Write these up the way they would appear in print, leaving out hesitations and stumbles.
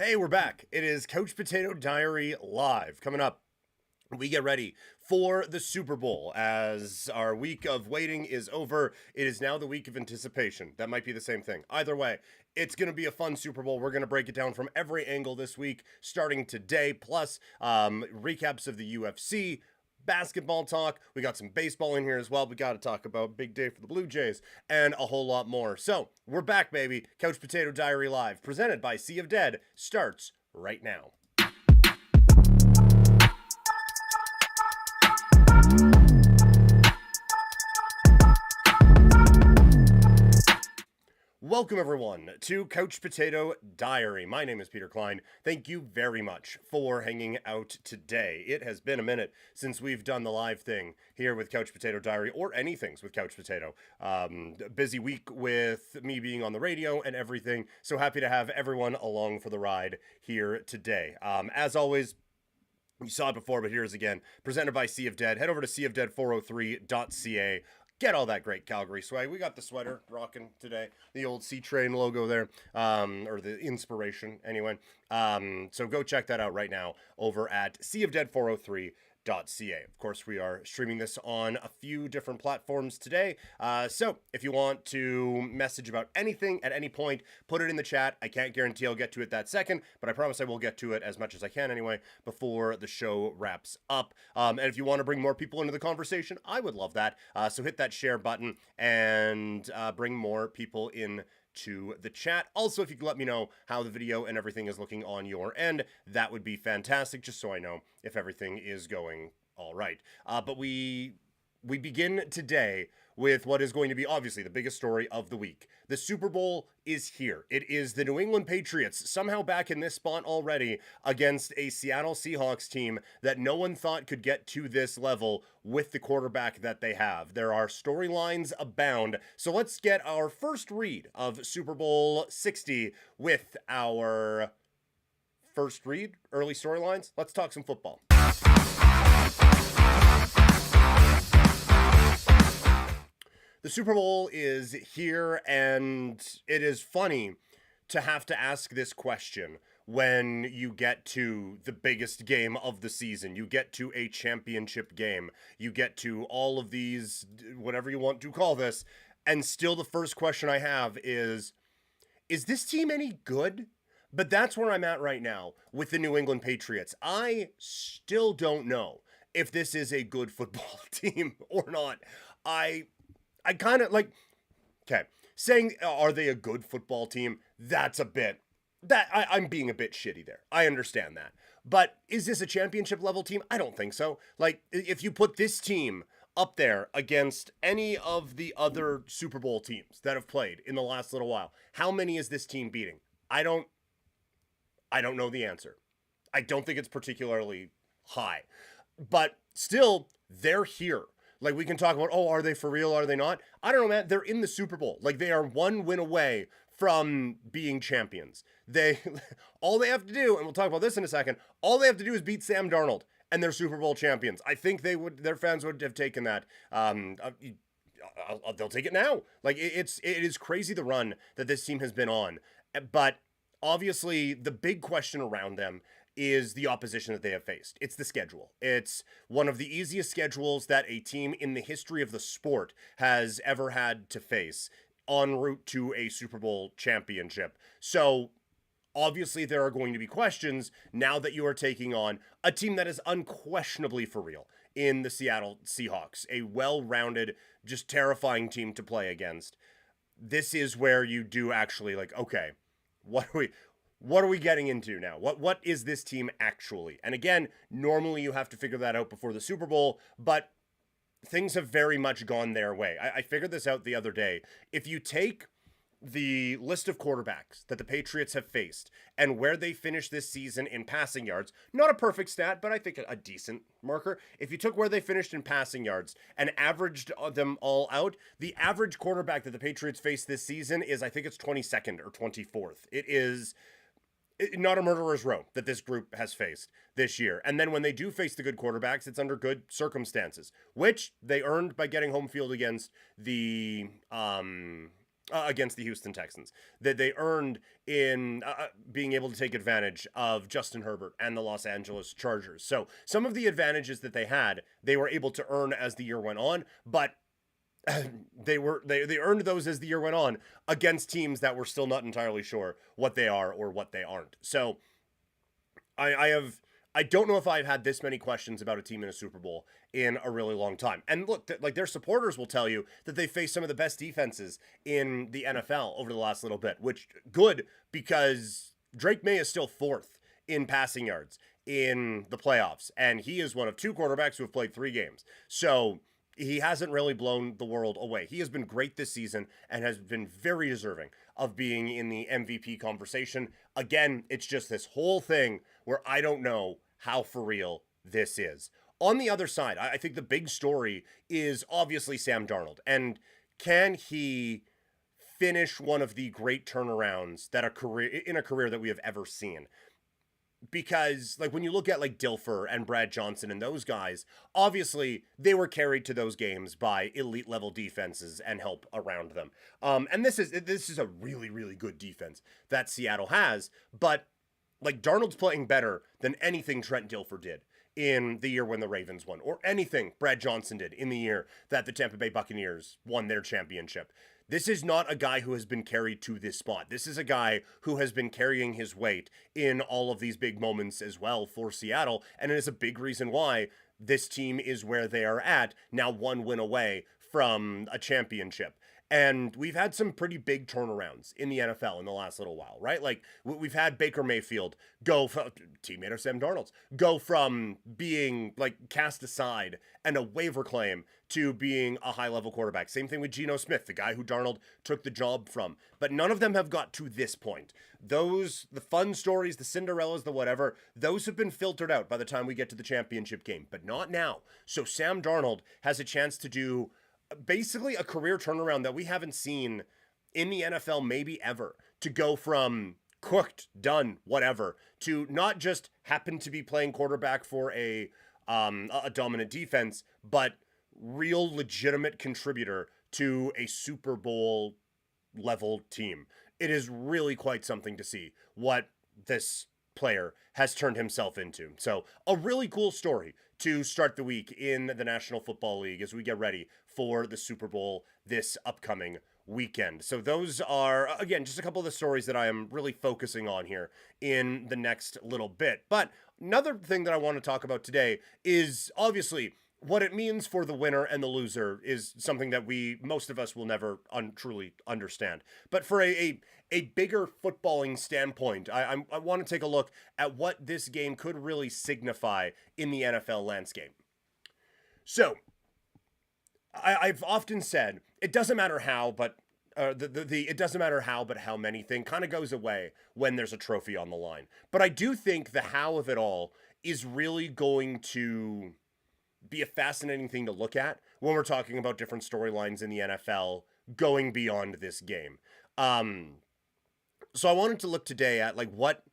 Hey, we're back. It is Couch Potato Diary Live. Coming up, we get ready for the Super Bowl. As our week of waiting is over, it is now the week of anticipation. That might be the same thing. Either way, it's going to be a fun Super Bowl. We're going to break it down from every angle this week, starting today, plus recaps of the UFC, basketball talk. We got some baseball in here as well. We got to talk about big day for the Blue Jays and a whole lot more. So we're back, baby. Couch Potato Diary Live, presented by Sea of Dead, starts right now. Welcome, everyone, to Couch Potato Diary. My name is Peter Klein. Thank you very much for hanging out today. It has been a minute since we've done the live thing here with Couch Potato Diary, or anythings with Couch Potato. Busy week with me being on the radio and everything, so happy to have everyone along for the ride here today. As always, you saw it before, but here's again, presented by Sea of Dead. Head over to seaofdead403.ca. Get all that great Calgary swag. We got the sweater rocking today, the old Sea Train logo there, or the inspiration anyway. So go check that out right now over at seaofdead403.ca. Of course, we are streaming this on a few different platforms today. So if you want to message about anything at any point, put it in the chat. I can't guarantee I'll get to it that second, but I promise I will get to it as much as I can anyway before the show wraps up. And if you want to bring more people into the conversation, I would love that. So hit that share button and bring more people in to the chat. Also, if you could let me know how the video and everything is looking on your end, that would be fantastic, just so I know if everything is going all right. But we begin today with what is going to be obviously the biggest story of the week. The Super Bowl is here. It is the New England Patriots, somehow back in this spot already, against a Seattle Seahawks team that no one thought could get to this level with the quarterback that they have. There are storylines abound. So let's get our first read of Super Bowl 60 with our first read, early storylines. Let's talk some football. The Super Bowl is here, and it is funny to have to ask this question when you get to the biggest game of the season. You get to a championship game. You get to all of these, whatever you want to call this, and still the first question I have is this team any good? But that's where I'm at right now with the New England Patriots. I still don't know if this is a good football team or not. I kind of like, okay, saying, are they a good football team? That's a bit, I'm being a bit shitty there. I understand that. But is this a championship level team? I don't think so. Like, if you put this team up there against any of the other Super Bowl teams that have played in the last little while, how many is this team beating? I don't know the answer. I don't think it's particularly high. But still, they're here. Like, we can talk about, oh, are they for real? Are they not? I don't know, man. They're in the Super Bowl. Like, they are one win away from being champions. All they have to do, and we'll talk about this in a second, all they have to do is beat Sam Darnold, and they're Super Bowl champions. I think their fans would have taken that. They'll take it now. Like, it is crazy the run that this team has been on. But obviously, the big question around them is the opposition that they have faced. It's the schedule. It's one of the easiest schedules that a team in the history of the sport has ever had to face en route to a Super Bowl championship. So obviously there are going to be questions now that you are taking on a team that is unquestionably for real in the Seattle Seahawks, a well-rounded, just terrifying team to play against. This is where you do actually like, okay, what are we getting into now? What is this team actually? And again, normally you have to figure that out before the Super Bowl, but things have very much gone their way. I figured this out the other day. If you take the list of quarterbacks that the Patriots have faced and where they finished this season in passing yards, not a perfect stat, but I think a decent marker. If you took where they finished in passing yards and averaged them all out, the average quarterback that the Patriots faced this season is, I think it's 22nd or 24th. It is not a murderer's row that this group has faced this year. And then when they do face the good quarterbacks, it's under good circumstances, which they earned by getting home field against the against the Houston Texans that they earned in being able to take advantage of Justin Herbert and the Los Angeles Chargers. So some of the advantages that they had, they were able to earn as the year went on, but they earned those as the year went on against teams that were still not entirely sure what they are or what they aren't. So I don't know if I've had this many questions about a team in a Super Bowl in a really long time. And look, like their supporters will tell you that they faced some of the best defenses in the NFL over the last little bit, which good because Drake May is still fourth in passing yards in the playoffs. And he is one of two quarterbacks who have played 3 games. So he hasn't really blown the world away. He has been great this season and has been very deserving of being in the MVP conversation. Again, it's just this whole thing where I don't know how for real this is. On the other side, I think the big story is obviously Sam Darnold. And can he finish one of the great turnarounds that a career that we have ever seen? Because like when you look at like Dilfer and Brad Johnson and those guys, obviously they were carried to those games by elite level defenses and help around them. And this is a really, really good defense that Seattle has, but like Darnold's playing better than anything Trent Dilfer did in the year when the Ravens won, or anything Brad Johnson did in the year that the Tampa Bay Buccaneers won their championship. This is not a guy who has been carried to this spot. This is a guy who has been carrying his weight in all of these big moments as well for Seattle. And it is a big reason why this team is where they are at, now 1 win away from a championship. And we've had some pretty big turnarounds in the NFL in the last little while, right? Like we've had Baker Mayfield go from, teammate of Sam Darnold's, go from being like cast aside and a waiver claim to being a high-level quarterback. Same thing with Geno Smith, the guy who Darnold took the job from. But none of them have got to this point. The fun stories, the Cinderellas, the whatever, those have been filtered out by the time we get to the championship game, but not now. So Sam Darnold has a chance to do basically a career turnaround that we haven't seen in the NFL maybe ever, to go from cooked, done, whatever, to not just happen to be playing quarterback for a dominant defense, but real legitimate contributor to a Super Bowl level team. It is really quite something to see what this player has turned himself into. So a really cool story to start the week in the National Football League as we get ready for the Super Bowl this upcoming weekend. So those are, again, just a couple of the stories that I am really focusing on here in the next little bit. But another thing that I want to talk about today is obviously what it means for the winner and the loser is something that most of us will never truly understand. But for a bigger footballing standpoint, I want to take a look at what this game could really signify in the NFL landscape. So, I've often said it doesn't matter how, but it doesn't matter how, but how many thing kind of goes away when there's a trophy on the line. But I do think the how of it all is really going to be a fascinating thing to look at when we're talking about different storylines in the NFL going beyond this game. So I wanted to look today at like what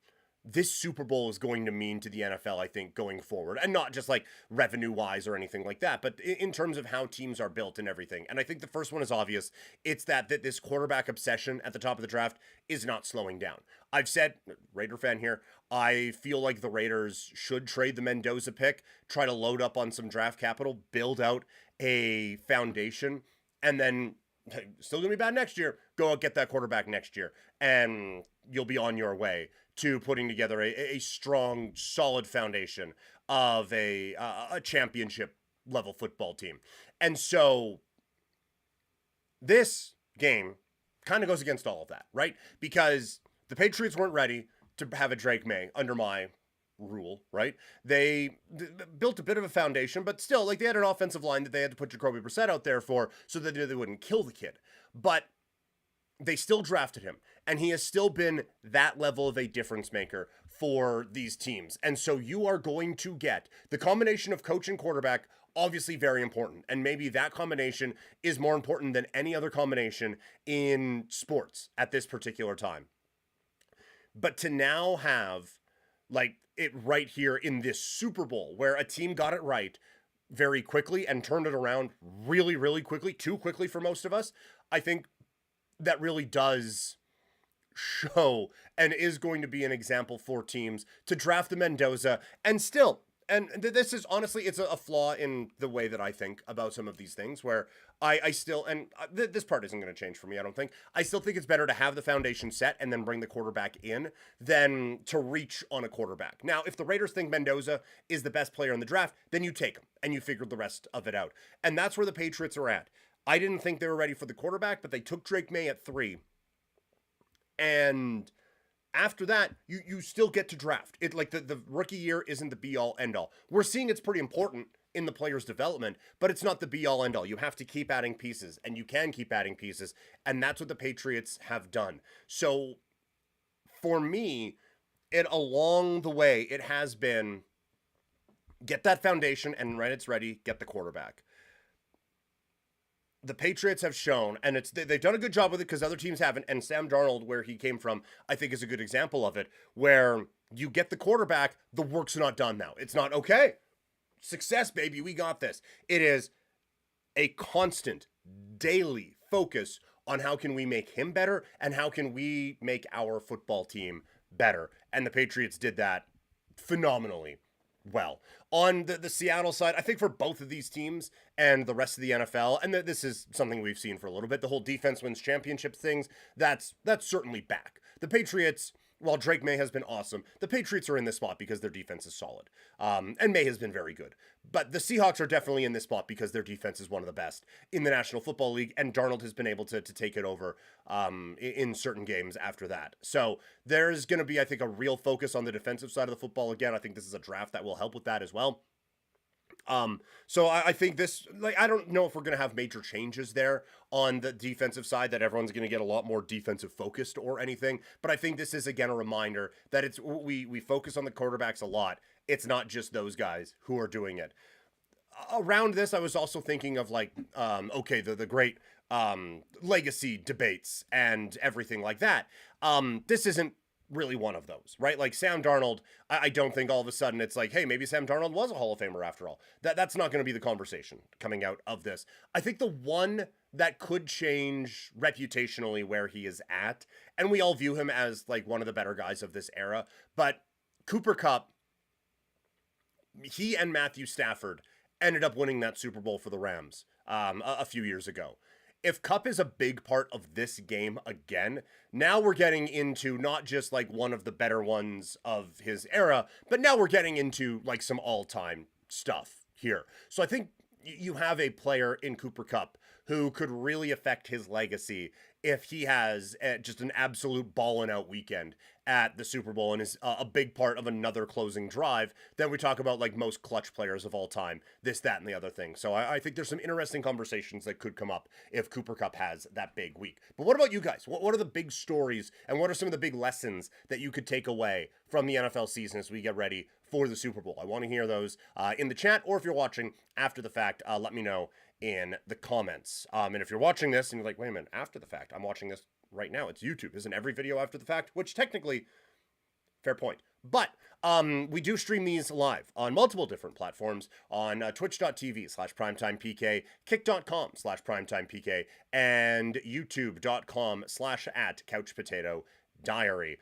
this Super Bowl is going to mean to the NFL, I think, going forward. And not just like revenue-wise or anything like that, but in terms of how teams are built and everything. And I think the first one is obvious. It's that this quarterback obsession at the top of the draft is not slowing down. I've said, Raider fan here, I feel like the Raiders should trade the Mendoza pick, try to load up on some draft capital, build out a foundation, and then still gonna be bad next year. Go out, get that quarterback next year, and you'll be on your way to putting together a strong, solid foundation of a championship level football team. And so this game kind of goes against all of that, right? Because the Patriots weren't ready to have a Drake May under my rule, right? They built a bit of a foundation, but still, like, they had an offensive line that they had to put Jacoby Brissett out there for so that they wouldn't kill the kid. But they still drafted him, and he has still been that level of a difference maker for these teams. And so you are going to get the combination of coach and quarterback, obviously very important. And maybe that combination is more important than any other combination in sports at this particular time. But to now have like it right here in this Super Bowl where a team got it right very quickly and turned it around really, really quickly, too quickly for most of us, I think that really does show and is going to be an example for teams to draft the Mendoza and still. And this is honestly, it's a flaw in the way that I think about some of these things where I still, and this part isn't going to change for me, I don't think. I still think it's better to have the foundation set and then bring the quarterback in than to reach on a quarterback. Now, if the Raiders think Mendoza is the best player in the draft, then you take him and you figure the rest of it out. And that's where the Patriots are at. I didn't think they were ready for the quarterback, but they took Drake May at 3. And after that, you still get to draft. It like the rookie year isn't the be-all, end-all. We're seeing it's pretty important in the player's development, but it's not the be-all, end-all. You have to keep adding pieces, and you can keep adding pieces, and that's what the Patriots have done. So, for me, along the way, it has been get that foundation, and when it's ready, get the quarterback. The Patriots have shown, and they've done a good job with it because other teams haven't, and Sam Darnold, where he came from, I think is a good example of it, where you get the quarterback, the work's not done now. It's not, okay, success, baby, we got this. It is a constant, daily focus on how can we make him better and how can we make our football team better. And the Patriots did that phenomenally well. On the Seattle side, I think for both of these teams and the rest of the NFL, and this is something we've seen for a little bit, the whole defense wins championships things, that's certainly back. The Patriots, while Drake May has been awesome, the Patriots are in this spot because their defense is solid. And May has been very good. But the Seahawks are definitely in this spot because their defense is one of the best in the National Football League, and Darnold has been able to take it over in certain games after that. So there's going to be, I think, a real focus on the defensive side of the football again. I think this is a draft that will help with that as well. So I think this, I don't know if we're going to have major changes there on the defensive side, that everyone's going to get a lot more defensive focused or anything. But I think this is, again, a reminder that we focus on the quarterbacks a lot. It's not just those guys who are doing it. Around this, I was also thinking of the great legacy debates and everything like that. This isn't really one of those, right? Like Sam Darnold, I don't think all of a sudden it's like, hey, maybe Sam Darnold was a Hall of Famer after all. That's not going to be the conversation coming out of this. I think the one that could change reputationally where he is at, and we all view him as like one of the better guys of this era, but Cooper Kupp, he and Matthew Stafford ended up winning that Super Bowl for the Rams a few years ago. If Kupp is a big part of this game again, now we're getting into not just like one of the better ones of his era, but now we're getting into like some all-time stuff here. So I think you have a player in Cooper Kupp who could really affect his legacy if he has just an absolute ballin' out weekend at the Super Bowl and is a big part of another closing drive. Then we talk about like most clutch players of all time, this, that, and the other thing. So I think there's some interesting conversations that could come up if Cooper Kupp has that big week. But what about you guys? What are the big stories and what are some of the big lessons that you could take away from the NFL season as we get ready for the Super Bowl? I want to hear those in the chat, or if you're watching after the fact, let me know in the comments. And if you're watching this and you're like, wait a minute, after the fact, I'm watching this right now. It's YouTube. Isn't every video after the fact? Which technically, fair point. But we do stream these live on multiple different platforms on twitch.tv/primetimepk, kick.com/primetimepk, and youtube.com/@couchpotato diary.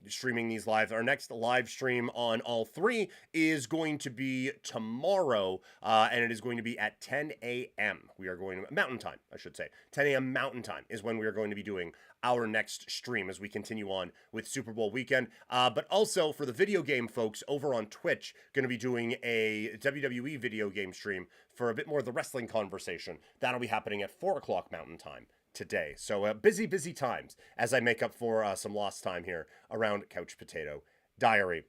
Streaming these live. Our next live stream on all three is going to be tomorrow, and it is going to be at 10 a.m. We are going to Mountain Time, I should say. 10 a.m. Mountain Time is when we are going to be doing our next stream as we continue on with Super Bowl weekend. But also for the video game folks over on Twitch, going to be doing a WWE video game stream for a bit more of the wrestling conversation. That'll be happening at 4 o'clock Mountain Time today. So busy times as I make up for some lost time here around Couch Potato Diary.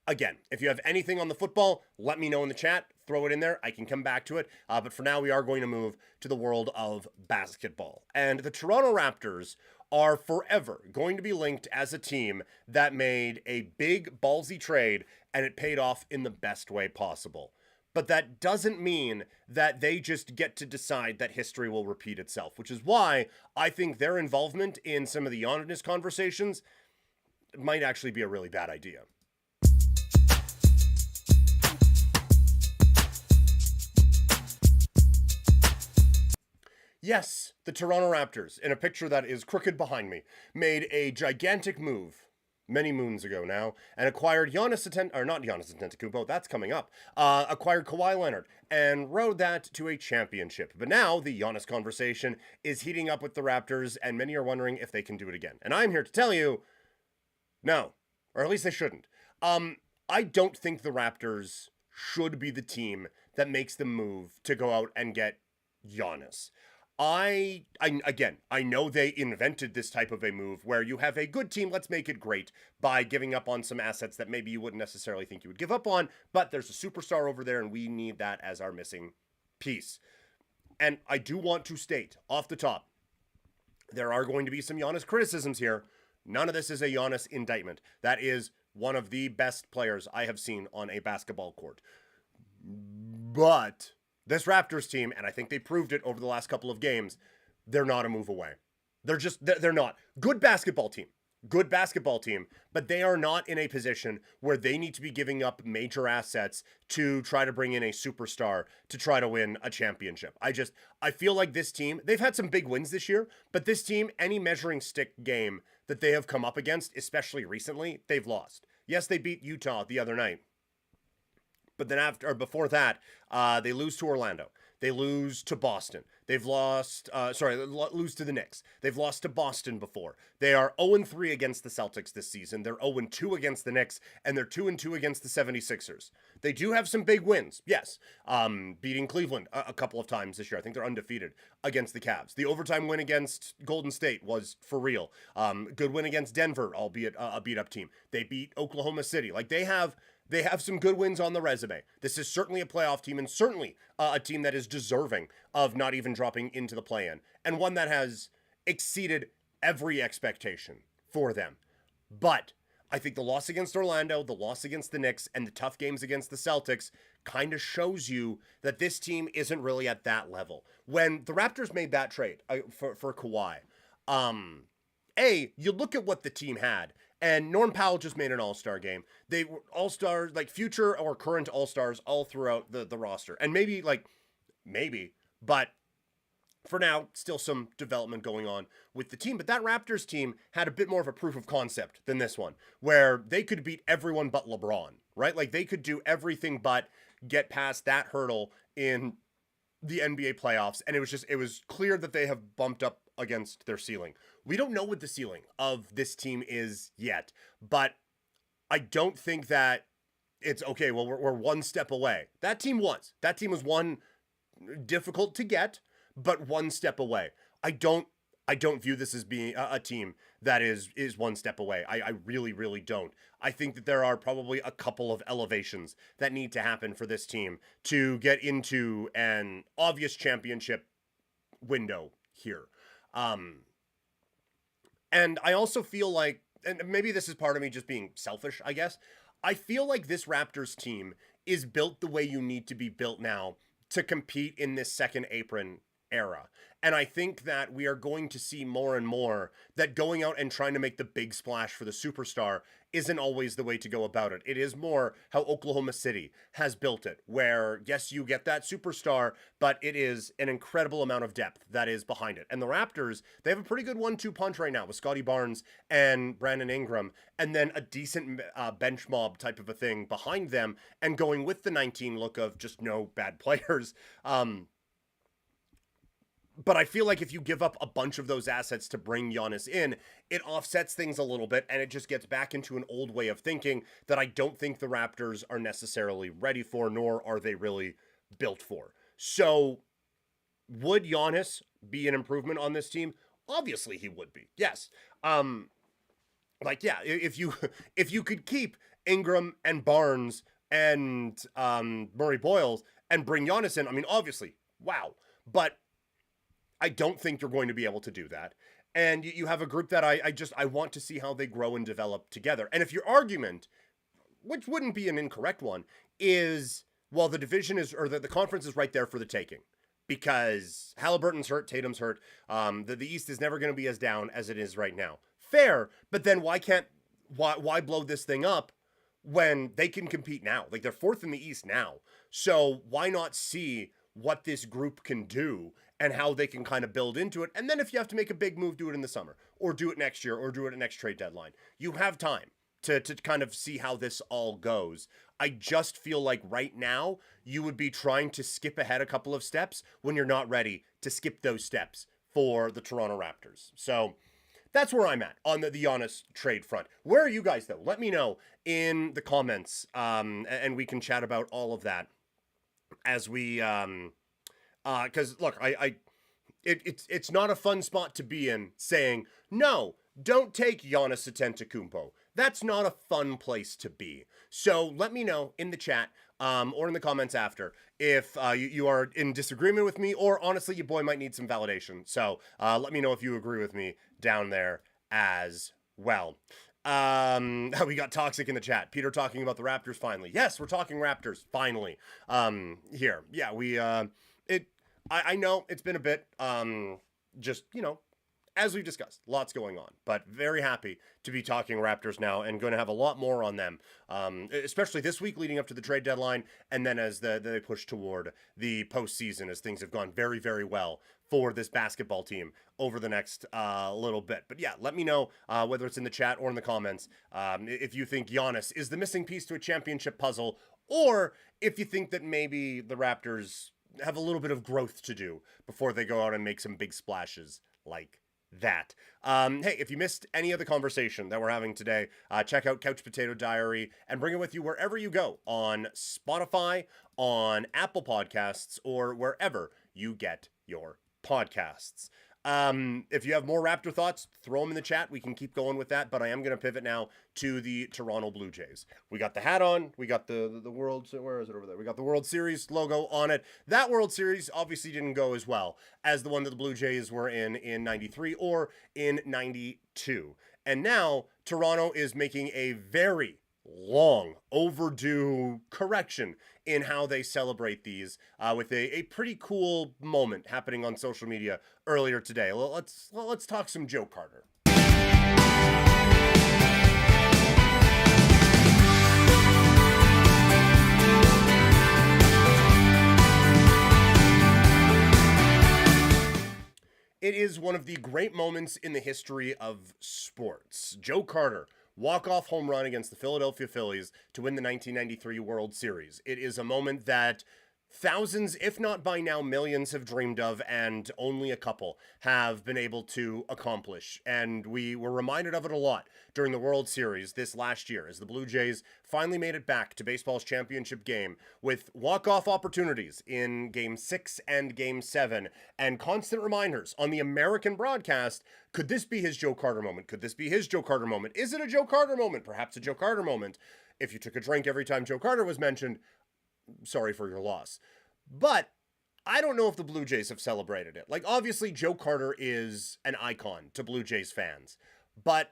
Again, if you have anything on the football, let me know in the chat. Throw it in there. I can come back to it. But for now, we are going to move to the world of basketball. And the Toronto Raptors are forever going to be linked as a team that made a big ballsy trade and it paid off in the best way possible. But that doesn't mean that they just get to decide that history will repeat itself, which is why I think their involvement in some of the Giannis conversations might actually be a really bad idea. Yes, the Toronto Raptors, in a picture that is crooked behind me, made a gigantic move many moons ago now, and acquired not Giannis Antetokounmpo, that's coming up, acquired Kawhi Leonard, and rode that to a championship. But now, the Giannis conversation is heating up with the Raptors, and many are wondering if they can do it again. And I'm here to tell you, no. Or at least they shouldn't. I don't think the Raptors should be the team that makes the move to go out and get Giannis. I know they invented this type of a move where you have a good team, let's make it great, by giving up on some assets that maybe you wouldn't necessarily think you would give up on, but there's a superstar over there and we need that as our missing piece. And I do want to state, off the top, there are going to be some Giannis criticisms here. None of this is a Giannis indictment. That is one of the best players I have seen on a basketball court. But this Raptors team, and I think they proved it over the last couple of games, they're not a move away. They're not. Good basketball team, but they are not in a position where they need to be giving up major assets to try to bring in a superstar to try to win a championship. I feel like this team, they've had some big wins this year, but this team, any measuring stick game that they have come up against, especially recently, they've lost. Yes, they beat Utah the other night. But then before that, they lose to Orlando. They lose to Boston. They've lost, lose to the Knicks. They've lost to Boston before. They are 0-3 against the Celtics this season. They're 0-2 against the Knicks, and they're 2-2 against the 76ers. They do have some big wins, yes. Beating Cleveland a couple of times this year. I think they're undefeated against the Cavs. The overtime win against Golden State was for real. Good win against Denver, albeit a beat-up team. They beat Oklahoma City. Like, they have some good wins on the resume. This is certainly a playoff team, and certainly a team that is deserving of not even dropping into the play-in, and one that has exceeded every expectation for them. But I think the loss against Orlando, the loss against the Knicks, and the tough games against the Celtics kind of shows you that this team isn't really at that level. When the Raptors made that trade for Kawhi, you look at what the team had, and Norm Powell just made an all-star game. They were all-stars, like future or current all-stars all throughout the roster. And maybe, but for now, still some development going on with the team. But that Raptors team had a bit more of a proof of concept than this one, where they could beat everyone but LeBron, right? Like, they could do everything but get past that hurdle in the NBA playoffs. And it was clear that they have bumped up against their ceiling. We don't know what the ceiling of this team is yet, but I don't think that it's okay. Well, we're one step away. That team was one difficult to get, but one step away. I don't view this as being a team that is one step away. I really, really don't. I think that there are probably a couple of elevations that need to happen for this team to get into an obvious championship window here. And I also feel like, and maybe this is part of me just being selfish, I guess, I feel like this Raptors team is built the way you need to be built now to compete in this second apron era. And I think that we are going to see more and more that going out and trying to make the big splash for the superstar isn't always the way to go about it. It is more how Oklahoma City has built it, where, yes, you get that superstar, but it is an incredible amount of depth that is behind it. And the Raptors, they have a pretty good 1-2 punch right now with Scotty Barnes and Brandon Ingram, and then a decent bench mob type of a thing behind them, and going with the 19 look of just no bad players. But I feel like if you give up a bunch of those assets to bring Giannis in, it offsets things a little bit, and it just gets back into an old way of thinking that I don't think the Raptors are necessarily ready for, nor are they really built for. So, would Giannis be an improvement on this team? Obviously he would be, yes. If you could keep Ingram and Barnes and Murray Boyles and bring Giannis in, I mean, obviously, wow. But I don't think you're going to be able to do that. And you have a group that I want to see how they grow and develop together. And if your argument, which wouldn't be an incorrect one, is, well, the division is, or the conference is right there for the taking. Because Halliburton's hurt, Tatum's hurt. The East is never going to be as down as it is right now. Fair, but then why blow this thing up when they can compete now? Like, they're fourth in the East now. So why not see what this group can do and how they can kind of build into it. And then if you have to make a big move, do it in the summer, or do it next year, or do it at next trade deadline. You have time to kind of see how this all goes. I just feel like right now you would be trying to skip ahead a couple of steps when you're not ready to skip those steps for the Toronto Raptors. So that's where I'm at on the Giannis trade front. Where are you guys, though? Let me know in the comments, and we can chat about all of that as we, because look, it's not a fun spot to be in saying, no, don't take Giannis Antetokounmpo. That's not a fun place to be. So let me know in the chat or in the comments after if you are in disagreement with me, or honestly, your boy might need some validation. So let me know if you agree with me down there as well. We got Toxic in the chat. Peter talking about the Raptors finally. Yes, we're talking Raptors finally. Here. Yeah, I know it's been a bit, just, as we've discussed, lots going on, but very happy to be talking Raptors now and going to have a lot more on them, especially this week leading up to the trade deadline, and then as they push toward the postseason, as things have gone very, very well for this basketball team over the next little bit. But yeah, let me know whether it's in the chat or in the comments if you think Giannis is the missing piece to a championship puzzle, or if you think that maybe the Raptors have a little bit of growth to do before they go out and make some big splashes like that. Hey, if you missed any of the conversation that we're having today, check out Couch Potato Diary and bring it with you wherever you go, on Spotify, on Apple Podcasts, or wherever you get your podcasts. If you have more Raptor thoughts, throw them in the chat. We can keep going with that, but I am going to pivot now to the Toronto Blue Jays. We got the hat on. We got the World, where is it over there? We got the World Series logo on it. That World Series obviously didn't go as well as the one that the Blue Jays were in 93 or in 92. And now Toronto is making a very long overdue correction in how they celebrate these, with a pretty cool moment happening on social media earlier today. Let's talk some Joe Carter. It is one of the great moments in the history of sports. Joe Carter, walk-off home run against the Philadelphia Phillies to win the 1993 World Series. It is a moment that thousands, if not by now millions, have dreamed of, and only a couple have been able to accomplish. And we were reminded of it a lot during the World Series this last year, as the Blue Jays finally made it back to baseball's championship game with walk-off opportunities in Game 6 and Game 7, and constant reminders on the American broadcast. Could this be his Joe Carter moment? Could this be his Joe Carter moment? Is it a Joe Carter moment? Perhaps a Joe Carter moment. If you took a drink every time Joe Carter was mentioned, sorry for your loss. But I don't know if the Blue Jays have celebrated it. Like, obviously, Joe Carter is an icon to Blue Jays fans, but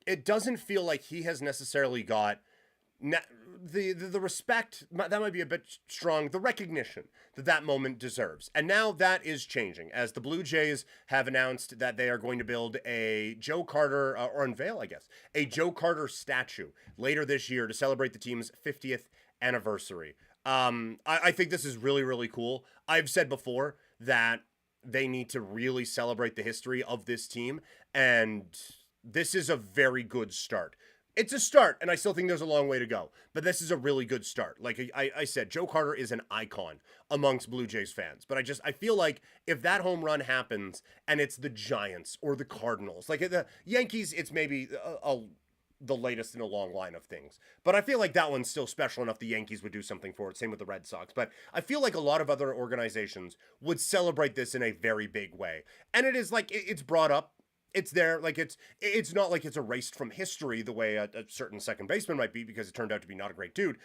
it doesn't feel like he has necessarily got the respect, that might be a bit strong, the recognition that moment deserves. And now that is changing, as the Blue Jays have announced that they are going to build a Joe Carter, or unveil, I guess, a Joe Carter statue later this year to celebrate the team's 50th anniversary. I think this is really, really cool. I've said before that they need to really celebrate the history of this team, and this is a very good start. It's a start, and I still think there's a long way to go, but this is a really good start. Like I said, Joe Carter is an icon amongst Blue Jays fans, but I feel like if that home run happens and it's the Giants or the Cardinals, like the Yankees, it's maybe the latest in a long line of things. But I feel like that one's still special enough the Yankees would do something for it. Same with the Red Sox. But I feel like a lot of other organizations would celebrate this in a very big way. And it is like, it's brought up. It's there. Like, it's not like it's erased from history the way a certain second baseman might be, because it turned out to be not a great dude.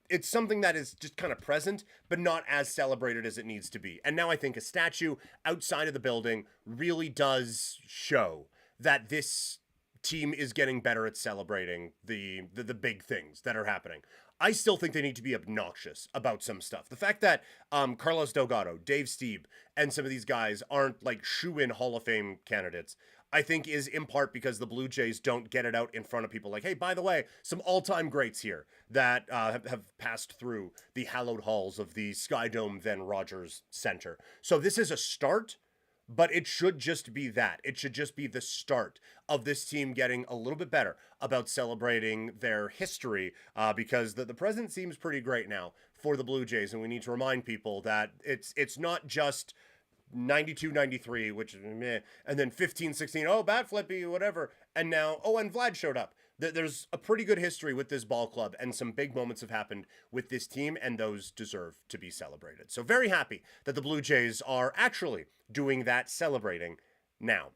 It's something that is just kind of present, but not as celebrated as it needs to be. And now I think a statue outside of the building really does show that this team is getting better at celebrating the big things that are happening. I still think they need to be obnoxious about some stuff. The fact that Carlos Delgado, Dave Stieb, and some of these guys aren't like shoe-in Hall of Fame candidates, I think is in part because the Blue Jays don't get it out in front of people like, hey, by the way, some all-time greats here that have passed through the hallowed halls of the Sky Dome, then Rogers Center. So this is a start, but it should just be that. It should just be the start of this team getting a little bit better about celebrating their history, because the present seems pretty great now for the Blue Jays, and we need to remind people that it's not just 92, 93, which meh, and then 15, 16, oh, bat flippy, whatever, and now, oh, and Vlad showed up. There's a pretty good history with this ball club, and some big moments have happened with this team, and those deserve to be celebrated. So very happy that the Blue Jays are actually doing that celebrating now.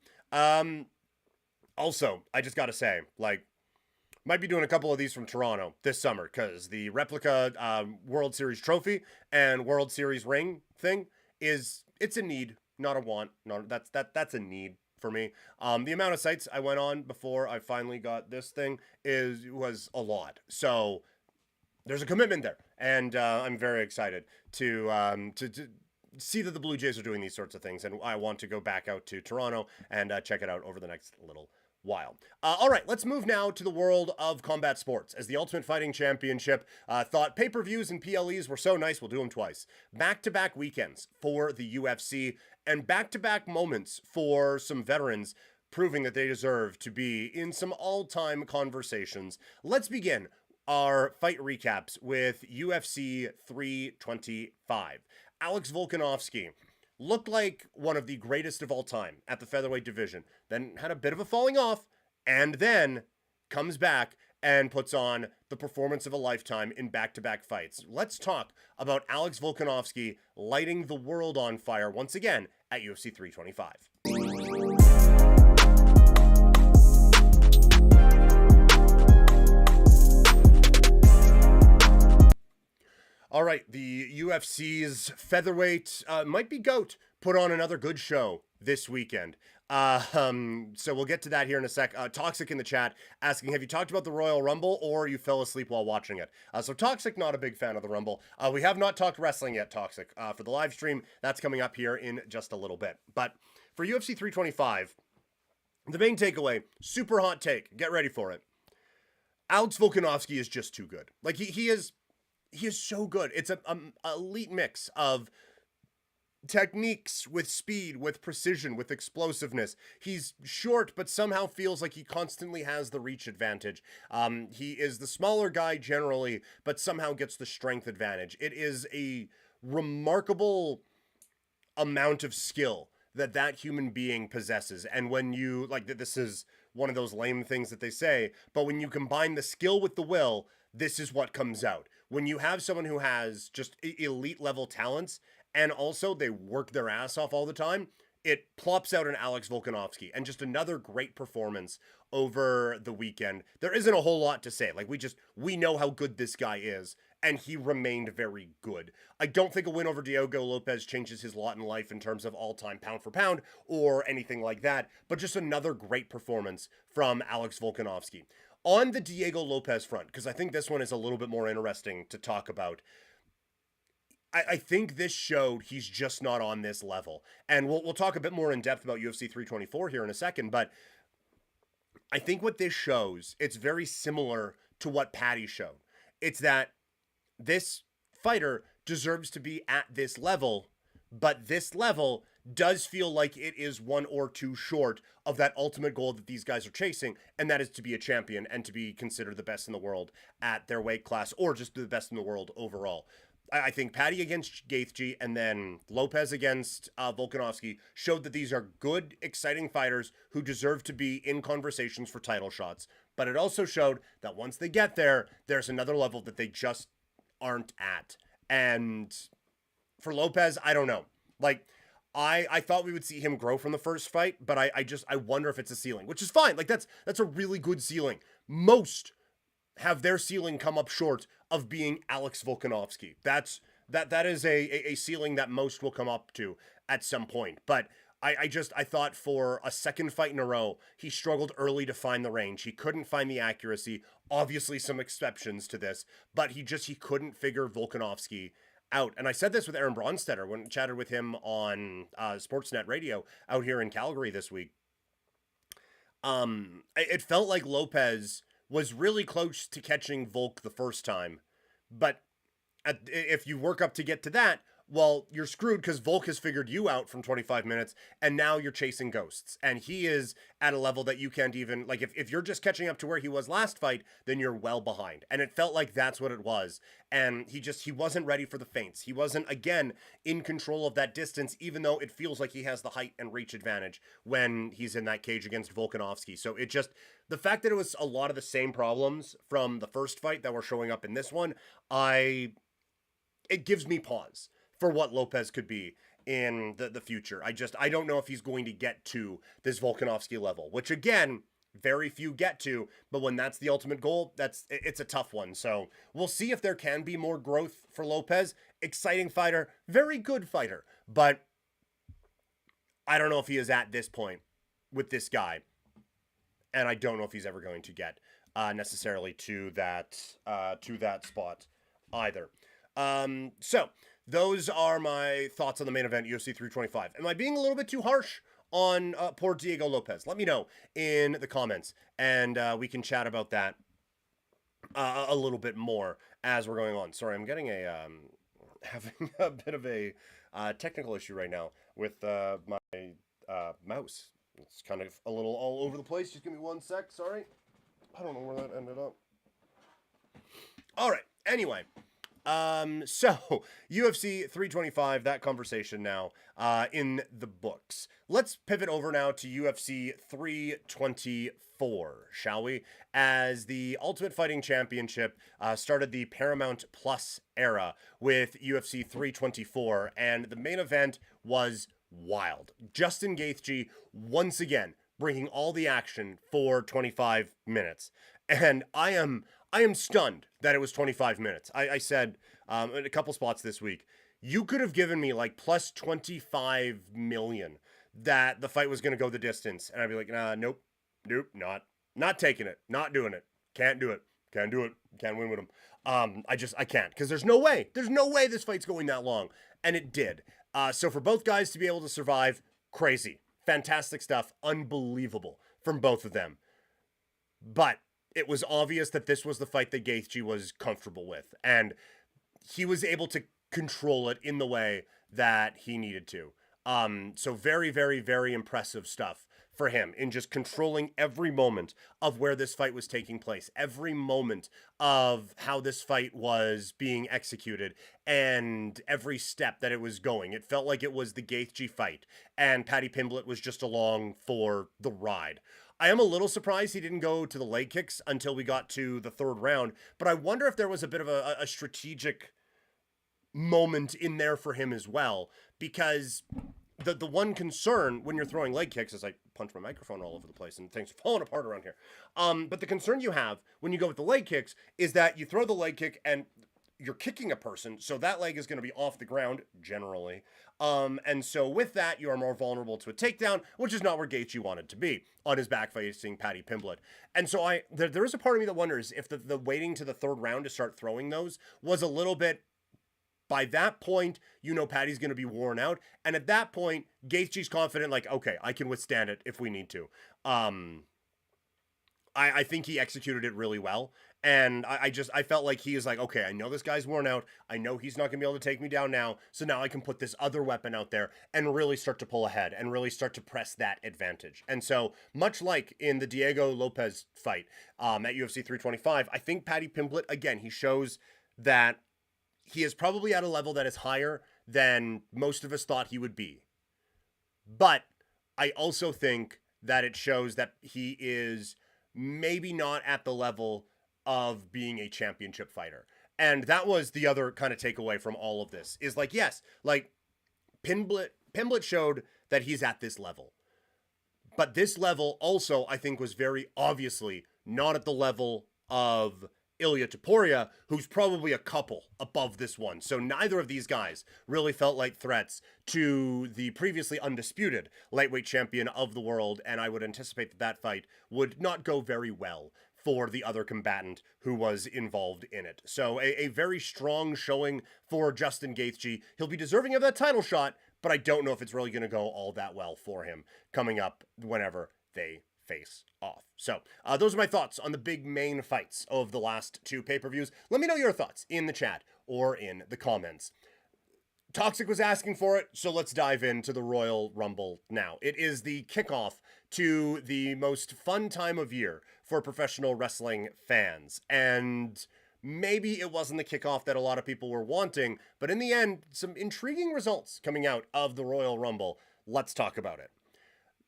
Also, I just got to say, like, might be doing a couple of these from Toronto this summer, because the replica World Series trophy and World Series ring thing it's a need, not a want. That's a need for me. The amount of sites I went on before I finally got this thing was a lot. So there's a commitment there, and I'm very excited to see that the Blue Jays are doing these sorts of things, and I want to go back out to Toronto and check it out over the next little while. All right, let's move now to the world of combat sports. As the Ultimate Fighting Championship thought pay-per-views and PLEs were so nice, we'll do them twice. Back-to-back weekends for the UFC, and back-to-back moments for some veterans proving that they deserve to be in some all-time conversations. Let's begin our fight recaps with UFC 325. Alex Volkanovski looked like one of the greatest of all time at the featherweight division, then had a bit of a falling off, and then comes back and puts on the performance of a lifetime in back-to-back fights. Let's talk about Alex Volkanovski lighting the world on fire once again at UFC 325. All right, the UFC's featherweight might be GOAT put on another good show this weekend. So we'll get to that here in a sec. Toxic in the chat asking, have you talked about the Royal Rumble or you fell asleep while watching it? So Toxic, not a big fan of the Rumble. We have not talked wrestling yet, Toxic. For the live stream, that's coming up here in just a little bit. But for UFC 325, the main takeaway, super hot take. Get ready for it. Alex Volkanovski is just too good. Like, he is so good. It's an elite mix of techniques with speed, with precision, with explosiveness. He's short, but somehow feels like he constantly has the reach advantage. He is the smaller guy generally, but somehow gets the strength advantage. It is a remarkable amount of skill that human being possesses. And when you, like, this is one of those lame things that they say, but when you combine the skill with the will, this is what comes out. When you have someone who has just elite level talents and also they work their ass off all the time, it plops out an Alex Volkanovski, and just another great performance over the weekend. There isn't a whole lot to say. Like, we know how good this guy is, and he remained very good. I don't think a win over Diogo Lopez changes his lot in life in terms of all-time pound for pound or anything like that, but just another great performance from Alex Volkanovski. On the Diego Lopez front, because I think this one is a little bit more interesting to talk about, I think this showed he's just not on this level. And we'll talk a bit more in depth about UFC 324 here in a second, but I think what this shows, it's very similar to what Patty showed. It's that this fighter deserves to be at this level, but this level does feel like it is one or two short of that ultimate goal that these guys are chasing, and that is to be a champion and to be considered the best in the world at their weight class, or just the best in the world overall. I think Patty against Gaethje and then Lopez against Volkanovski showed that these are good, exciting fighters who deserve to be in conversations for title shots. But it also showed that once they get there, there's another level that they just aren't at. And for Lopez, I don't know. Like, I thought we would see him grow from the first fight, but I wonder if it's a ceiling, which is fine. Like, that's a really good ceiling. Most have their ceiling come up short of being Alex Volkanovski. That is a ceiling that most will come up to at some point. But I thought for a second fight in a row, he struggled early to find the range. He couldn't find the accuracy. Obviously some exceptions to this, but he couldn't figure Volkanovski out. And I said this with Aaron Bronstetter when I chatted with him on Sportsnet Radio out here in Calgary this week. It felt like Lopez was really close to catching Volk the first time, but if you work up to get to that, well, you're screwed because Volk has figured you out from 25 minutes, and now you're chasing ghosts. And he is at a level that you can't even, like, if you're just catching up to where he was last fight, then you're well behind. And it felt like that's what it was. And he wasn't ready for the feints. He wasn't, again, in control of that distance, even though it feels like he has the height and reach advantage when he's in that cage against Volkanovski. So it just, the fact that it was a lot of the same problems from the first fight that were showing up in this one, it gives me pause for what Lopez could be in the future. I don't know if he's going to get to this Volkanovski level, which again, very few get to, but when that's the ultimate goal, it's a tough one. So we'll see if there can be more growth for Lopez. Exciting fighter, very good fighter, but I don't know if he is at this point with this guy. And I don't know if he's ever going to get necessarily to that spot either. So those are my thoughts on the main event, UFC 325. Am I being a little bit too harsh on poor Diego Lopez? Let me know in the comments, and we can chat about that a little bit more as we're going on. Sorry, I'm getting having a bit of a technical issue right now with my mouse. It's kind of a little all over the place. Just give me one sec. Sorry. I don't know where that ended up. All right. Anyway. So UFC 325, that conversation now, in the books. Let's pivot over now to UFC 324, shall we? As the Ultimate Fighting Championship, started the Paramount Plus era with UFC 324, and the main event was wild. Justin Gaethje, once again, bringing all the action for 25 minutes. And I am stunned that it was 25 minutes. I said in a couple spots this week, you could have given me like plus 25 million that the fight was going to go the distance. And I'd be like, nah, nope, not taking it, not doing it. Can't do it. Can't do it. Can't win with him. I can't, because there's no way this fight's going that long. And it did. So for both guys to be able to survive, crazy. Fantastic stuff. Unbelievable from both of them. But it was obvious that this was the fight that Gaethje was comfortable with, and he was able to control it in the way that he needed to. So very, very, very impressive stuff for him in just controlling every moment of where this fight was taking place, every moment of how this fight was being executed, and every step that it was going. It felt like it was the Gaethje fight, and Paddy Pimblett was just along for the ride. I am a little surprised he didn't go to the leg kicks until we got to the third round, but I wonder if there was a bit of a strategic moment in there for him as well, because the one concern when you're throwing leg kicks, is I punch my microphone all over the place and things are falling apart around here. But the concern you have when you go with the leg kicks is that you throw the leg kick and you're kicking a person, so that leg is going to be off the ground, generally. And so with that, you are more vulnerable to a takedown, which is not where Gaethje wanted to be, on his back facing Paddy Pimblett. And so there is a part of me that wonders if the waiting to the third round to start throwing those was a little bit, by that point, Paddy's going to be worn out. And at that point, Gaethje's confident, like, okay, I can withstand it if we need to. I think he executed it really well. And I felt like he is like, okay, I know this guy's worn out. I know he's not going to be able to take me down now. So now I can put this other weapon out there and really start to pull ahead and really start to press that advantage. And so much like in the Diego Lopez fight at UFC 325, I think Paddy Pimblett, again, he shows that he is probably at a level that is higher than most of us thought he would be. But I also think that it shows that he is maybe not at the level of being a championship fighter. And that was the other kind of takeaway from all of this, is like, yes, like Pimblett showed that he's at this level. But this level also, I think, was very obviously not at the level of Ilia Topuria, who's probably a couple above this one. So neither of these guys really felt like threats to the previously undisputed lightweight champion of the world, and I would anticipate that fight would not go very well for the other combatant who was involved in it. So a very strong showing for Justin Gaethje. He'll be deserving of that title shot, but I don't know if it's really going to go all that well for him coming up whenever they face off. So those are my thoughts on the big main fights of the last 2 pay-per-views. Let me know your thoughts in the chat or in the comments. Toxic was asking for it, so let's dive into the Royal Rumble now. It is the kickoff to the most fun time of year for professional wrestling fans, and maybe it wasn't the kickoff that a lot of people were wanting, but in the end, some intriguing results coming out of the Royal Rumble. Let's talk about it.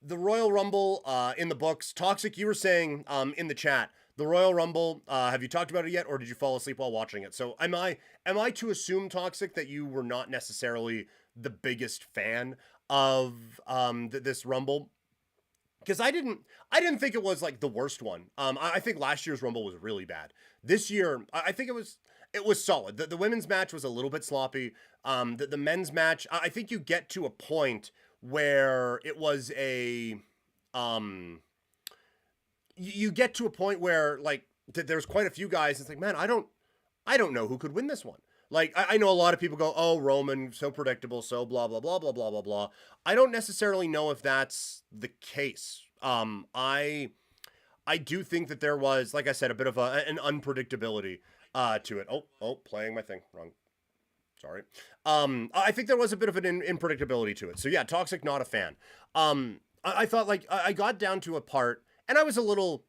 The Royal Rumble in the books. Toxic, you were saying in the chat, the Royal Rumble, have you talked about it yet, or did you fall asleep while watching it? So am I to assume, Toxic, that you were not necessarily the biggest fan of this Rumble? Because I didn't think it was like the worst one. I think last year's Rumble was really bad. This year, I think it was solid. The women's match was a little bit sloppy. The men's match, I think you get to a point where it was a you get to a point where like there's quite a few guys. It's like, man, I don't know who could win this one. Like, I know a lot of people go, oh, Roman, so predictable, so blah, blah, blah, blah, blah, blah, blah. I don't necessarily know if that's the case. I do think that there was, like I said, a bit of an unpredictability to it. Oh, playing my thing wrong. Sorry. I think there was a bit of an unpredictability to it. So yeah, Toxic, not a fan. I thought like I got down to a part, and I was a little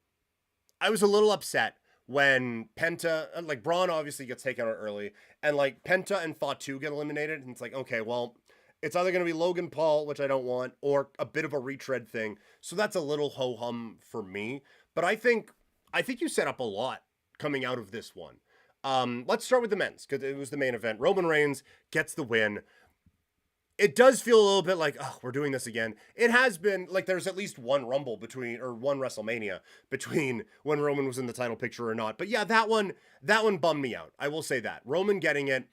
upset when Penta, like Braun obviously gets taken out early, and like Penta and Fatu get eliminated, and it's like, okay, well, it's either going to be Logan Paul, which I don't want, or a bit of a retread thing. So that's a little ho-hum for me. But I think you set up a lot coming out of this one. Let's start with the men's, because it was the main event. Roman Reigns gets the win. It does feel a little bit like, oh, we're doing this again. It has been, like, there's at least one Rumble one WrestleMania between when Roman was in the title picture or not. But yeah, that one bummed me out. I will say that. Roman getting it,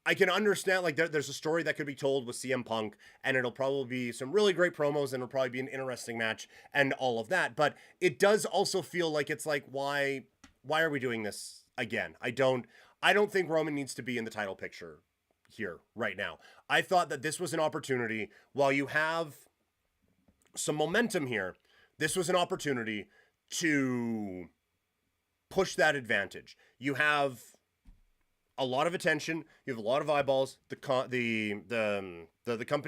I can understand, like, there's a story that could be told with CM Punk, and it'll probably be some really great promos, and it'll probably be an interesting match, and all of that. But it does also feel like it's like, why are we doing this again? I don't think Roman needs to be in the title picture here right now. I thought that this was an opportunity, while you have some momentum here, this was an opportunity to push that advantage. You have a lot of attention, you have a lot of eyeballs, the company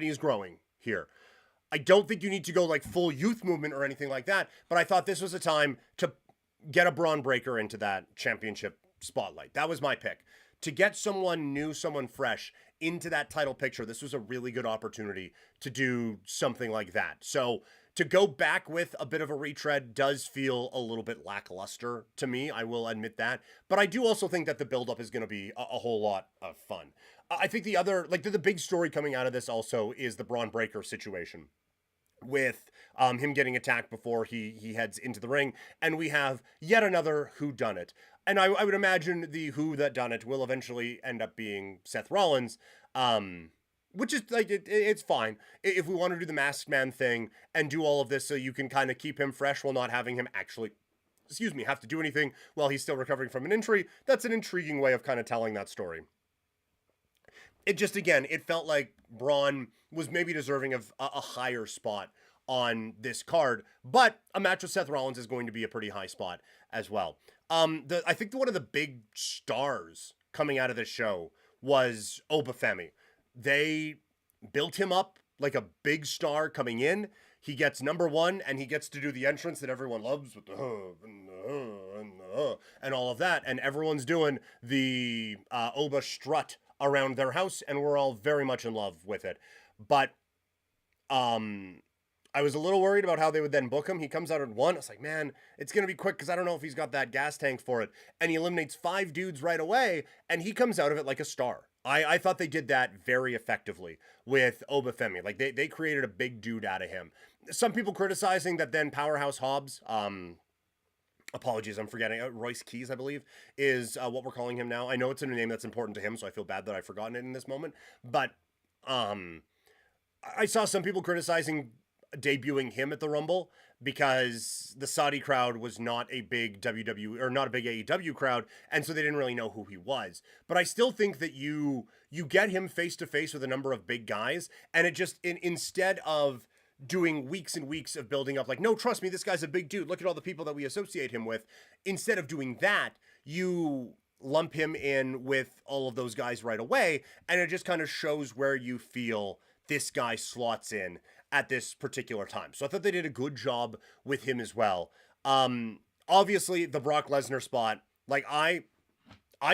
is growing here. I don't think you need to go like full youth movement or anything like that, but I thought this was a time to get a Braun Breaker into that championship spotlight. That was my pick. To get someone new, someone fresh into that title picture, this was a really good opportunity to do something like that. So to go back with a bit of a retread does feel a little bit lackluster to me. I will admit that. But I do also think that the buildup is going to be a whole lot of fun. I think the other, like the big story coming out of this also is the Braun Breaker situation, with him getting attacked before he heads into the ring. And we have yet another whodunit. And I would imagine the who that done it will eventually end up being Seth Rollins, which is like, it's fine. If we want to do the Masked Man thing and do all of this so you can kind of keep him fresh while not having him actually, have to do anything while he's still recovering from an injury, that's an intriguing way of kind of telling that story. It just, again, it felt like Braun was maybe deserving of a higher spot on this card, but a match with Seth Rollins is going to be a pretty high spot as well. I think one of the big stars coming out of this show was Obafemi. They built him up like a big star coming in. He gets number one, and he gets to do the entrance that everyone loves with the and all of that, and everyone's doing the Oba strut around their house, and we're all very much in love with it. But I was a little worried about how they would then book him. He comes out at 1. I was like, man, it's going to be quick because I don't know if he's got that gas tank for it. And he eliminates 5 dudes right away, and he comes out of it like a star. I thought they did that very effectively with Obafemi. Like, they created a big dude out of him. Some people criticizing that then Powerhouse Hobbs, apologies, I'm forgetting, Royce Keys, I believe, is what we're calling him now. I know it's a name that's important to him, so I feel bad that I've forgotten it in this moment. But I saw some people criticizing debuting him at the Rumble because the Saudi crowd was not a big WWE or not a big AEW crowd, and so they didn't really know who he was. But I still think that you get him face to face with a number of big guys, and it just instead of doing weeks and weeks of building up, like, no, trust me, this guy's a big dude. Look at all the people that we associate him with. Instead of doing that, you lump him in with all of those guys right away, and it just kind of shows where you feel this guy slots in at this particular time. So I thought they did a good job with him as well. Obviously, the Brock Lesnar spot, like, I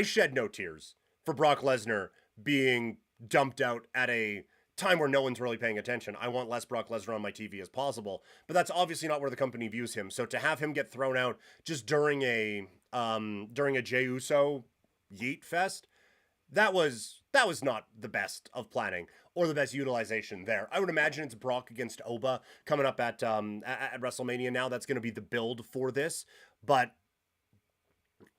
shed no tears for Brock Lesnar being dumped out at a time where no one's really paying attention. I want less Brock Lesnar on my TV as possible, but that's obviously not where the company views him. So to have him get thrown out just during a Jey Uso yeet fest, that was not the best of planning or the best utilization there. I would imagine it's Brock against Oba coming up at WrestleMania now. That's going to be the build for this, but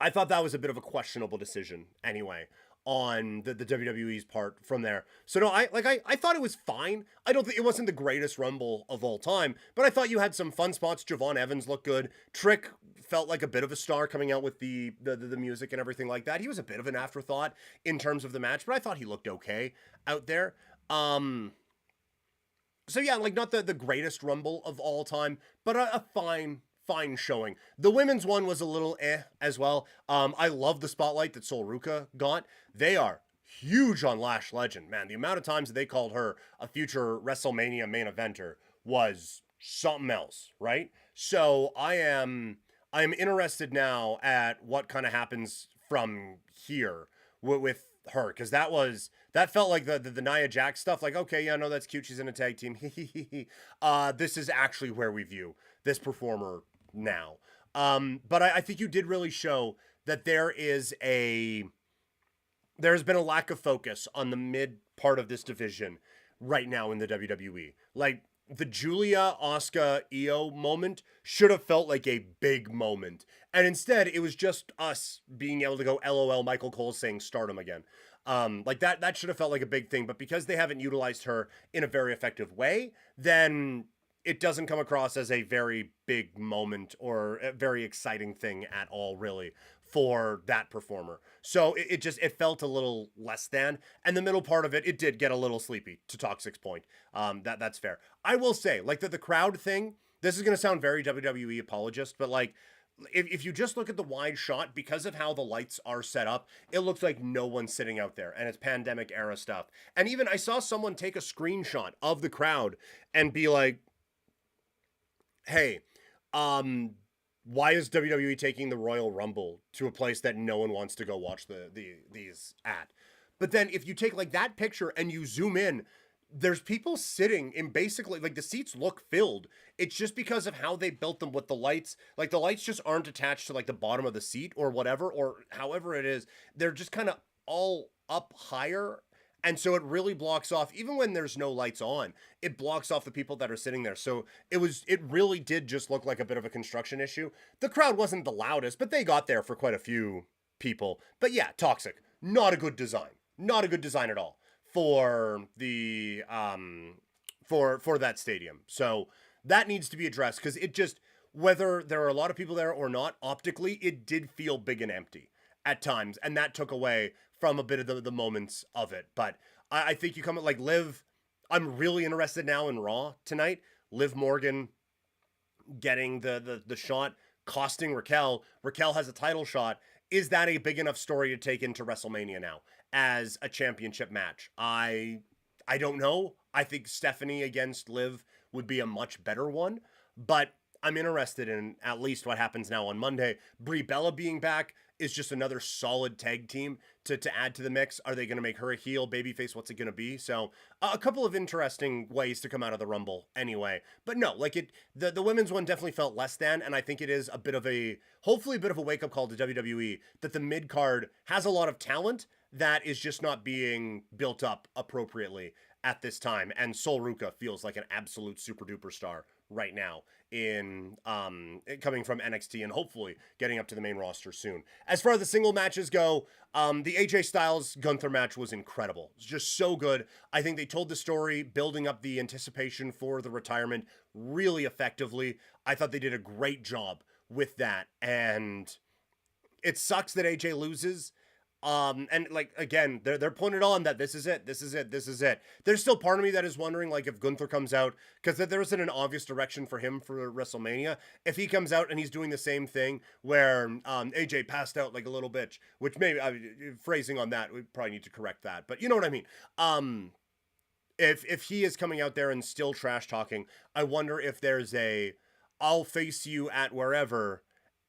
I thought that was a bit of a questionable decision anyway on the WWE's part from there. So no, I thought it was fine. I don't think it wasn't the greatest Rumble of all time, but I thought you had some fun spots. Javon Evans looked good. Trick felt like a bit of a star coming out with the music and everything like that. He was a bit of an afterthought in terms of the match, but I thought he looked okay out there. So yeah, like not the greatest Rumble of all time, but a fine showing. The women's one was a little as well. I love the spotlight that Sol Ruca got. They are huge on Lash Legend, man. The amount of times that they called her a future WrestleMania main eventer was something else, right? So I'm interested now at what kind of happens from here with her, because that felt like the Nia Jax stuff. Like, okay, yeah, no, that's cute. She's in a tag team. This is actually where we view this performer now. But I think you did really show that there's been a lack of focus on the mid part of this division right now in the WWE. Like, the Julia, Asuka, Io moment should have felt like a big moment. And instead, it was just us being able to go, LOL, Michael Cole saying stardom again. Like that should have felt like a big thing. But because they haven't utilized her in a very effective way, then it doesn't come across as a very big moment or a very exciting thing at all, really, for that performer. So it felt a little less than. And the middle part of it did get a little sleepy, to Toxic's point. That's fair. I will say, like, the crowd thing, this is going to sound very WWE apologist, but like, if you just look at the wide shot, because of how the lights are set up, it looks like no one's sitting out there, and it's pandemic era stuff. And even I saw someone take a screenshot of the crowd and be like, hey, why is WWE taking the Royal Rumble to a place that no one wants to go watch these at? But then if you take like that picture and you zoom in, there's people sitting in basically, like, the seats look filled. It's just because of how they built them with the lights. Like, the lights just aren't attached to like the bottom of the seat or whatever, or however it is. They're just kind of all up higher. And so it really blocks off, even when there's no lights on, it blocks off the people that are sitting there. So it really did just look like a bit of a construction issue. The crowd wasn't the loudest, but they got there for quite a few people. But yeah, Toxic, not a good design. Not a good design at all for the for that stadium. So that needs to be addressed, because it just, whether there are a lot of people there or not, optically it did feel big and empty at times, and that took away from a bit of the moments of it. But I think you come at, like, Liv, I'm really interested now in Raw tonight. Liv Morgan getting the shot, costing Raquel. Raquel has a title shot. Is that a big enough story to take into WrestleMania now as a championship match? I don't know. I think Stephanie against Liv would be a much better one, but I'm interested in at least what happens now on Monday. Brie Bella being back is just another solid tag team to add to the mix. Are they going to make her a heel, babyface? What's it going to be? So a couple of interesting ways to come out of the Rumble anyway. But no, like, the women's one definitely felt less than, and I think it is hopefully a bit of a wake-up call to WWE that the mid-card has a lot of talent that is just not being built up appropriately at this time. And Sol Ruca feels like an absolute super duper star right now in coming from NXT and hopefully getting up to the main roster soon. As far as the single matches go, the AJ Styles Gunther match was incredible. It's just so good. I think they told the story, building up the anticipation for the retirement really effectively. I thought they did a great job with that, and it sucks that AJ loses. And like again, they're putting it on that this is it, this is it, this is it. There's still part of me that is wondering like if Gunther comes out, because there isn't an obvious direction for him for WrestleMania. If he comes out and he's doing the same thing where AJ passed out like a little bitch, which maybe phrasing on that we probably need to correct that, but you know what I mean. If he is coming out there and still trash talking, I wonder if there's a I'll face you at wherever.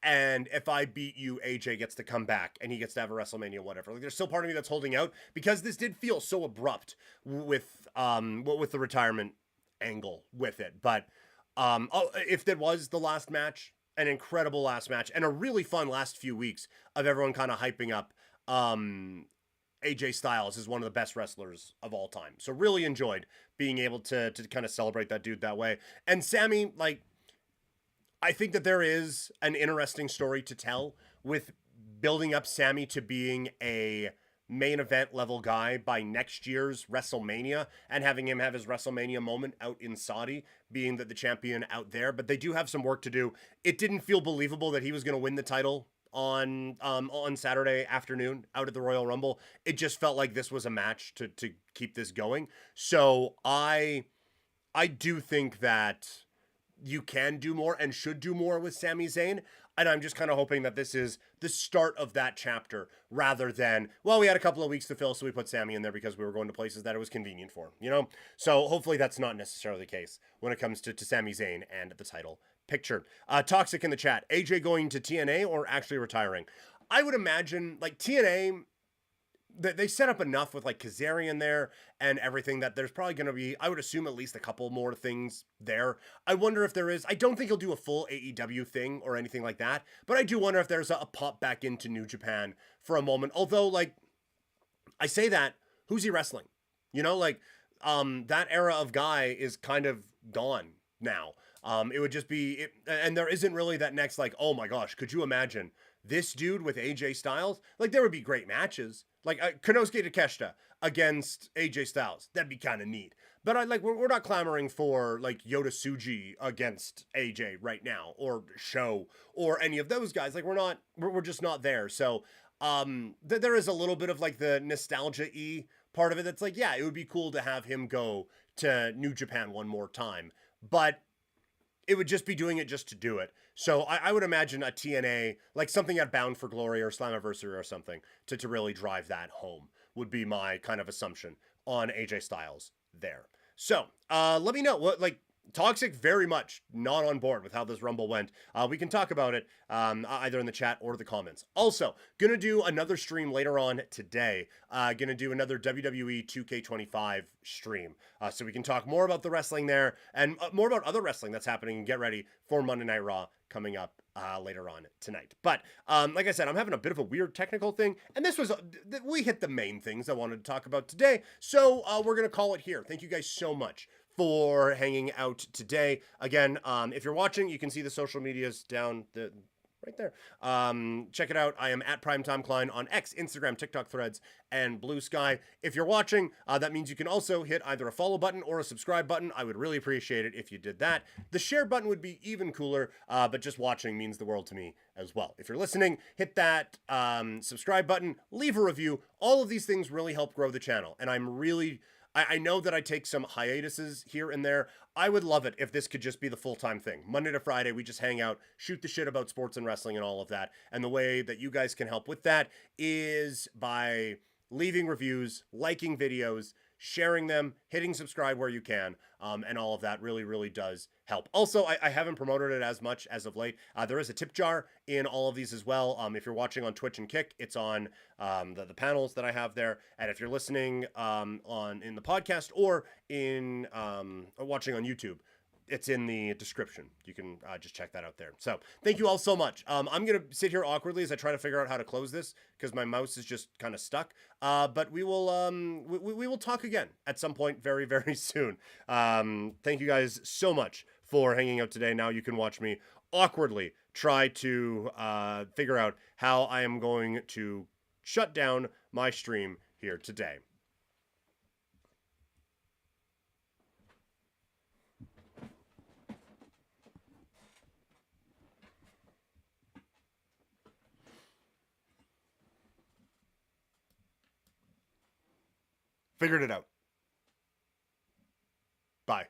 And if I beat you, AJ gets to come back and he gets to have a WrestleMania, whatever. Like, there's still part of me that's holding out because this did feel so abrupt with the retirement angle with it. But if that was the last match, an incredible last match, and a really fun last few weeks of everyone kind of hyping up AJ Styles is one of the best wrestlers of all time. So really enjoyed being able to kind of celebrate that dude that way. And Sammy, like, I think that there is an interesting story to tell with building up Sammy to being a main event level guy by next year's WrestleMania and having him have his WrestleMania moment out in Saudi, being the champion out there. But they do have some work to do. It didn't feel believable that he was going to win the title on Saturday afternoon out at the Royal Rumble. It just felt like this was a match to keep this going. So I do think that you can do more and should do more with Sami Zayn. And I'm just kind of hoping that this is the start of that chapter rather than, well, we had a couple of weeks to fill, so we put Sami in there because we were going to places that it was convenient for him, you know? So hopefully that's not necessarily the case when it comes to Sami Zayn and the title picture. Toxic in the chat, AJ going to TNA or actually retiring? I would imagine, like, TNA, they set up enough with like Kazarian there and everything that there's probably going to be, I would assume, at least a couple more things there. I wonder if there is, I don't think he'll do a full AEW thing or anything like that, but I do wonder if there's a pop back into New Japan for a moment. Although, like, I say that, who's he wrestling? You know, like, that era of guy is kind of gone now. It would just be, and there isn't really that next, like, oh my gosh, could you imagine this dude with AJ Styles? Like, there would be great matches. Like Konosuke Takeshita against AJ Styles. That'd be kind of neat. But we're not clamoring for like Yota Tsuji against AJ right now, or Sho, or any of those guys. Like we're just not there. So there is a little bit of like the nostalgia-y part of it. That's like, yeah, it would be cool to have him go to New Japan one more time. But it would just be doing it just to do it. So I would imagine a TNA, like something at Bound for Glory or Slammiversary or something, to really drive that home would be my kind of assumption on AJ Styles there. So let me know what, like, Toxic very much not on board with how this Rumble went. We can talk about it either in the chat or the comments. Also, gonna do another stream later on today. Gonna do another WWE 2K25 stream. So we can talk more about the wrestling there and more about other wrestling that's happening and get ready for Monday Night Raw coming up later on tonight. But like I said, I'm having a bit of a weird technical thing, and this was, we hit the main things I wanted to talk about today. So we're gonna call it here. Thank you guys so much for hanging out today. Again, if you're watching, you can see the social medias down right there. Check it out. I am at Primetime Klein on X, Instagram, TikTok, Threads, and Blue Sky. If you're watching, that means you can also hit either a follow button or a subscribe button. I would really appreciate it if you did that. The share button would be even cooler, but just watching means the world to me as well. If you're listening, hit that subscribe button, leave a review. All of these things really help grow the channel, and I know that I take some hiatuses here and there. I would love it if this could just be the full-time thing. Monday to Friday, we just hang out, shoot the shit about sports and wrestling and all of that. And the way that you guys can help with that is by leaving reviews, liking videos, sharing them, hitting subscribe where you can, and all of that really, really does help. Also, I haven't promoted it as much as of late. There is a tip jar in all of these as well. If you're watching on Twitch and Kick, it's on the panels that I have there. And if you're listening in the podcast or in watching on YouTube, it's in the description. You can just check that out there. So thank you all so much. I'm going to sit here awkwardly as I try to figure out how to close this because my mouse is just kind of stuck. But we will talk again at some point very, very soon. Thank you guys so much for hanging out today. Now you can watch me awkwardly try to figure out how I am going to shut down my stream here today. Figured it out. Bye.